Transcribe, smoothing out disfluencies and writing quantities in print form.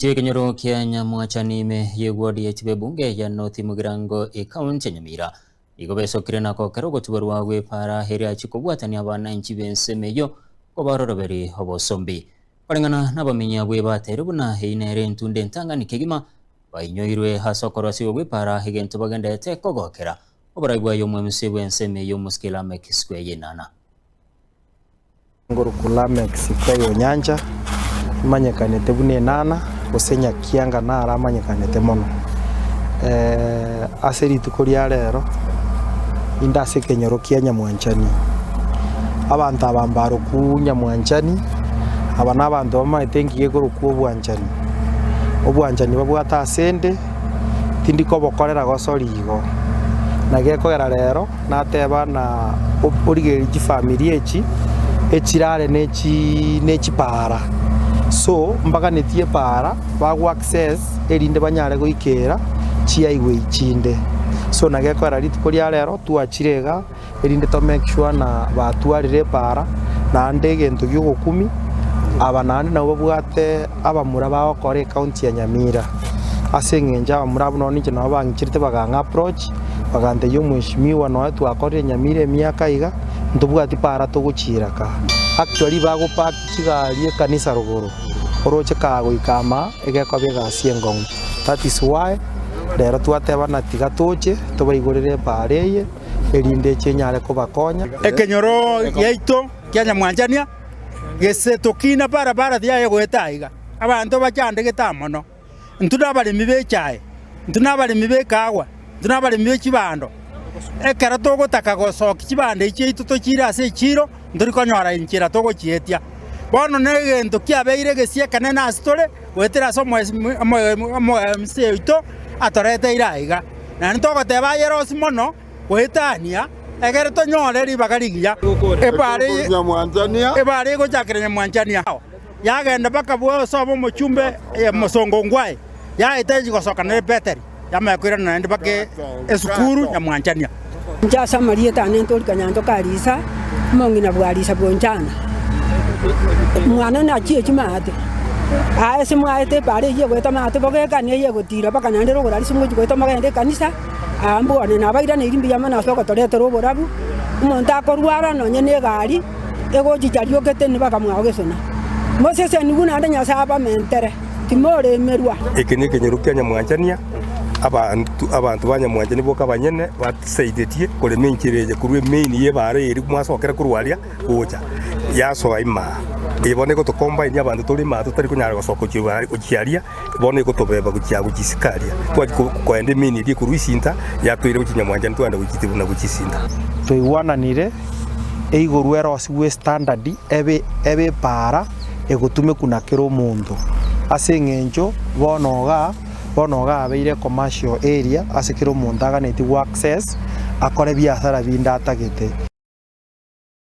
Chivekenyoro kia Nyamwachanime yegwadi ya chive bunge ya North Mugirango kaunti ya Nyamira igobesokire nako kero gotubarwa gwe para heria chikobwatania abananchi bensemeyo kobaroroberi obosombi barengana n'abamenya bwe batere buna heinere ntunde ntangani kegima bainyoirwe hasokorwasi gwe para hegento bagendete kogokera obaragwa yo mwemse bwensemeyo muskila mekiswe yenana ngorukula Mexico yo nyanja manyekanete bune nana osenya kianga nara manyekanete mono aseri tukoria rero indase kenyoro kia Nyamwanchani abantu abambaro ku Nyamwanchani abana abantu bamaitengiye goruku obwanchani babwata asende tindiko bokorera gosorigo nagekogera rero nateba na origeri family echirare nechi para so mpaka netie para bagwa access erinde banyare goikera chiaigwe ichinde so nagekora ritukoria rero tuachirega erinde to make sure na batwarire para na ndege ntugyo gukumi abanande nabo bwate abamura bawo kore county ya Nyamira asengenja abamura buno ninje nabo bangikirite baganga approach bagande yo mwishimiwa no twakore Nyamira emyaka iga ntubwati para tuguchiraka actually bago park kigali kanisa ruguru oroche kago ikama egekobega siengong that is why rero twateba na tiga toche tobaigorere pareye erinde chenyare kobakonya ekenyoro yeito kya Nyamwanchania gesetokina barabara thia gwetaiga abantu bachande getamono ntuna bali mibechae ntuna bali mibekagwa ntuna bali mibechibando ekera togotaka gosoka chibande ichito tochira ase chiro nduri konyora inchira togochietia bono negento kiabeire gesiekane na astore wetera somo mseito atorete iraiga na ntogoteba yerosi mono wetania egere tonyore ribagarigia ebare gochakire Nyamwanchania yagenda baka bwo sobo mochumbe mosongo ngwae yaiteji gosoka ne beteri yamekwira na ndi bake esukuru Nyamwanchania njasa marieta nentoli kanyanto karisa mongina bwarisa bwonchana mwana na chie chimate ase mwaete pare ye gweta mate bogeka ne ye gutira baka nande ro gorari simu gweta magende kanisa ambo ane na baira ne rimbi yamana soko torete ro borabu umonta akorwara no nyene gari ego jijario kete ne baka mwa ogesona mose se niguna ndanya saba mentere timore merwa ekenye kenyerukia Nyamwanchania abantu banyamwanchani boka banyene basaidetie kore menkireje kurwe main ye bare iri mwasokera kurwaria gocha yaso aima ibone ko to combine abantu turi ma tutari kunyara gosoko chiaria ibone ko to beba kuchia kuchisikaria twati ko ende main iri kuruisinta yatwire kuchinyamwanchani twanda kuchitibuna kuchisinta toiwananire eigorwero siwe standard ebe para egotume kunakero mundu asengenjo bonoga abeire commercial area asekiro mundaga neti access akore biathara bindatagete